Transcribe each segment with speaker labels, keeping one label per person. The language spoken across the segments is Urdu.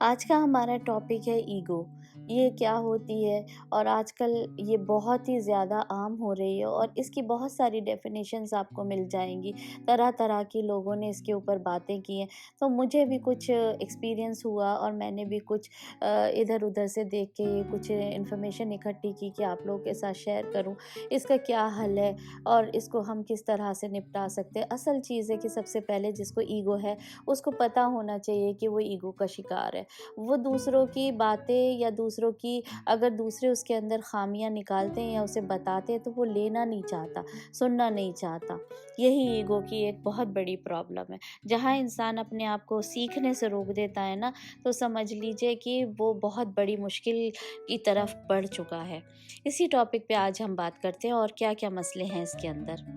Speaker 1: آج کا ہمارا ٹاپک ہے ایگو۔ یہ کیا ہوتی ہے اور آج کل یہ بہت ہی زیادہ عام ہو رہی ہے اور اس کی بہت ساری ڈیفینیشنز آپ کو مل جائیں گی۔ طرح طرح کی لوگوں نے اس کے اوپر باتیں کی ہیں، تو مجھے بھی کچھ ایکسپیرینس ہوا اور میں نے بھی کچھ ادھر ادھر سے دیکھ کے کچھ انفارمیشن اکٹھی کی کہ آپ لوگوں کے ساتھ شیئر کروں اس کا کیا حل ہے اور اس کو ہم کس طرح سے نپٹا سکتے ہیں۔ اصل چیز ہے کہ سب سے پہلے جس کو ایگو ہے اس کو پتہ ہونا چاہیے کہ وہ ایگو کا شکار ہے۔ وہ دوسروں کی باتیں یا دوسروں کی اگر دوسرے اس کے اندر خامیاں نکالتے ہیں یا اسے بتاتے ہیں تو وہ لینا نہیں چاہتا، سننا نہیں چاہتا۔ یہی ایگو کی ایک بہت بڑی پرابلم ہے۔ جہاں انسان اپنے آپ کو سیکھنے سے روک دیتا ہے نا، تو سمجھ لیجئے کہ وہ بہت بڑی مشکل کی طرف بڑھ چکا ہے۔ اسی ٹاپک پہ آج ہم بات کرتے ہیں اور کیا کیا مسئلے ہیں اس کے اندر۔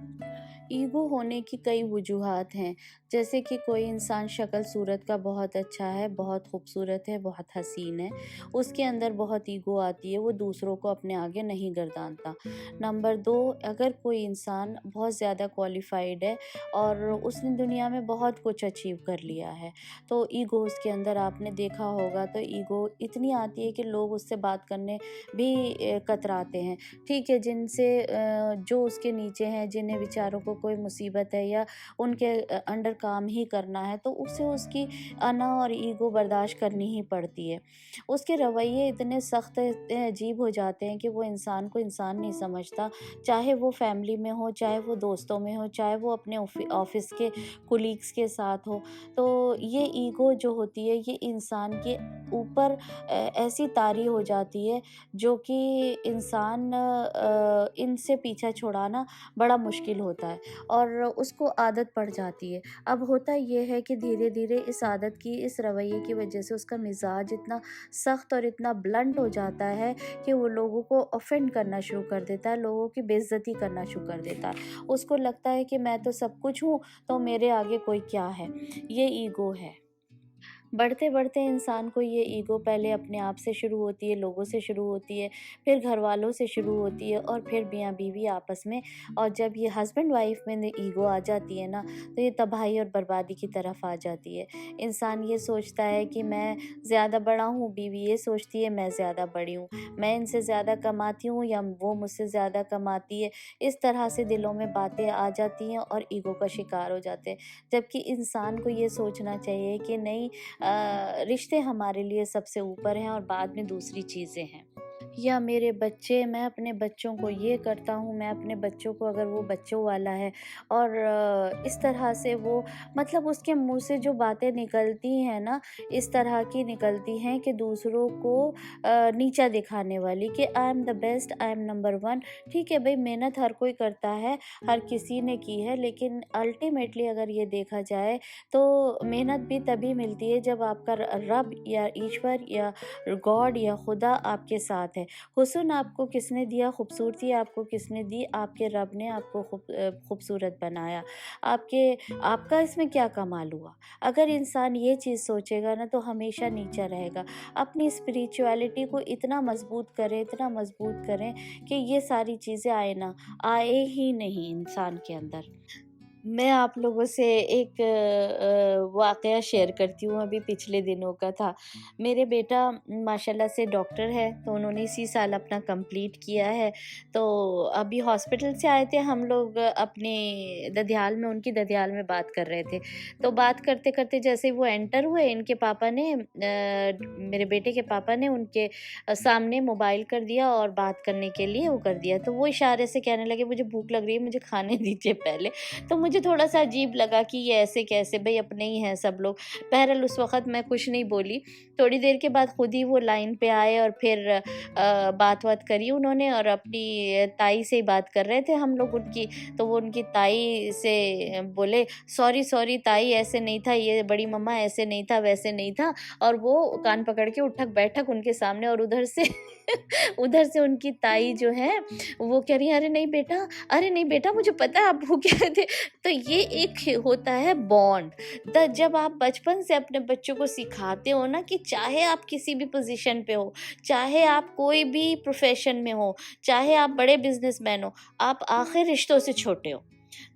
Speaker 1: ایگو ہونے کی کئی وجوہات ہیں، جیسے کہ کوئی انسان شکل صورت کا بہت اچھا ہے، بہت خوبصورت ہے، بہت حسین ہے، اس کے اندر بہت ایگو آتی ہے، وہ دوسروں کو اپنے آگے نہیں گردانتا۔ نمبر 2، اگر کوئی انسان بہت زیادہ کوالیفائڈ ہے اور اس نے دنیا میں بہت کچھ اچیو کر لیا ہے، تو ایگو اس کے اندر آپ نے دیکھا ہوگا، تو ایگو اتنی آتی ہے کہ لوگ اس سے بات کرنے بھی کتراتے ہیں۔ ٹھیک ہے، جن سے جو اس کے نیچے ہیں، جنہیں بیچاروں کو کوئی مصیبت ہے یا ان کے انڈر کام ہی کرنا ہے، تو اسے اس کی انا اور ایگو برداشت کرنی ہی پڑتی ہے۔ اس کے رویے اتنے سخت اتنے عجیب ہو جاتے ہیں کہ وہ انسان کو انسان نہیں سمجھتا، چاہے وہ فیملی میں ہو، چاہے وہ دوستوں میں ہو، چاہے وہ اپنے آفس کے کولیگز کے ساتھ ہو۔ تو یہ ایگو جو ہوتی ہے یہ انسان کے اوپر ایسی طاری ہو جاتی ہے جو کہ انسان ان سے پیچھا چھڑانا بڑا مشکل ہوتا ہے اور اس کو عادت پڑ جاتی ہے۔ اب ہوتا یہ ہے کہ دھیرے دھیرے اس عادت کی، اس رویے کی وجہ سے اس کا مزاج اتنا سخت اور اتنا بلنٹ ہو جاتا ہے کہ وہ لوگوں کو آفینڈ کرنا شروع کر دیتا ہے، لوگوں کی بے عزتی کرنا شروع کر دیتا ہے۔ اس کو لگتا ہے کہ میں تو سب کچھ ہوں، تو میرے آگے کوئی کیا ہے۔ یہ ایگو ہے۔ بڑھتے بڑھتے انسان کو یہ ایگو پہلے اپنے آپ سے شروع ہوتی ہے، لوگوں سے شروع ہوتی ہے، پھر گھر والوں سے شروع ہوتی ہے اور پھر میاں بیوی آپس میں، اور جب یہ ہسبینڈ وائف میں ایگو آ جاتی ہے نا، تو یہ تباہی اور بربادی کی طرف آ جاتی ہے۔ انسان یہ سوچتا ہے کہ میں زیادہ بڑا ہوں، بیوی یہ سوچتی ہے میں زیادہ بڑی ہوں، میں ان سے زیادہ کماتی ہوں یا وہ مجھ سے زیادہ کماتی ہے۔ اس طرح سے دلوں میں باتیں آ جاتی ہیں اور ایگو کا شکار ہو جاتے ہیں، جبکہ انسان کو یہ سوچنا چاہیے کہ نہیں، رشتے ہمارے لیے سب سے اوپر ہیں اور بعد میں دوسری چیزیں ہیں۔ یا میرے بچے، میں اپنے بچوں کو یہ کرتا ہوں، میں اپنے بچوں کو، اگر وہ بچوں والا ہے اور اس طرح سے وہ مطلب اس کے منہ سے جو باتیں نکلتی ہیں نا، اس طرح کی نکلتی ہیں کہ دوسروں کو نیچا دکھانے والی، کہ I am the best, I am number one. ٹھیک ہے بھائی، محنت ہر کوئی کرتا ہے، ہر کسی نے کی ہے، لیکن الٹیمیٹلی اگر یہ دیکھا جائے تو محنت بھی تبھی ملتی ہے جب آپ کا رب یا ایشور یا گاڈ یا خدا آپ کے ساتھ ہے۔ حسن آپ کو کس نے دیا، خوبصورتی آپ کو کس نے دی؟ آپ کے رب نے آپ کو خوبصورت بنایا۔ آپ کا اس میں کیا کمال ہوا؟ اگر انسان یہ چیز سوچے گا نا تو ہمیشہ نیچا رہے گا۔ اپنی اسپریچویلٹی کو اتنا مضبوط کریں، اتنا مضبوط کریں کہ یہ ساری چیزیں آئے ہی نہیں انسان کے اندر۔ میں آپ لوگوں سے ایک واقعہ شیئر کرتی ہوں، ابھی پچھلے دنوں کا تھا۔ میرے بیٹا ماشاءاللہ سے ڈاکٹر ہے، تو انہوں نے اسی سال اپنا کمپلیٹ کیا ہے۔ تو ابھی ہاسپٹل سے آئے تھے ہم لوگ، اپنے ددیال میں، ان کی ددیال میں بات کر رہے تھے۔ تو بات کرتے کرتے جیسے وہ انٹر ہوئے، ان کے پاپا نے میرے بیٹے کے پاپا نے ان کے سامنے موبائل کر دیا اور بات کرنے کے لیے وہ کر دیا، تو وہ اشارے سے کہنے لگے مجھے بھوک لگ رہی ہے، مجھے کھانے دیجیے پہلے۔ تو مجھے تھوڑا سا عجیب لگا کہ یہ ایسے کیسے، بھئی اپنے ہی ہیں سب لوگ۔ بہرحال اس وقت میں کچھ نہیں بولی، تھوڑی دیر کے بعد خود ہی وہ لائن پہ آئے اور پھر بات کری انہوں نے، اور اپنی تائی سے ہی بات کر رہے تھے ہم لوگ ان کی، تو وہ ان کی تائی سے بولے سوری تائی، ایسے نہیں تھا، یہ بڑی مما ایسے نہیں تھا، ویسے نہیں تھا، اور وہ کان پکڑ کے اٹھک بیٹھک ان کے سامنے، اور ادھر سے ادھر سے ان کی تائی جو ہے وہ کہہ رہی ہے ارے نہیں بیٹا مجھے پتا ہے آپ بھوکے تھے۔ تو یہ ایک ہوتا ہے بانڈ، جب آپ بچپن سے اپنے بچوں کو سکھاتے ہو نا کہ چاہے آپ کسی بھی پوزیشن پہ ہو، چاہے آپ کوئی بھی پروفیشن میں ہو، چاہے آپ بڑے بزنس مین ہو، آپ آخر رشتوں سے چھوٹے ہو۔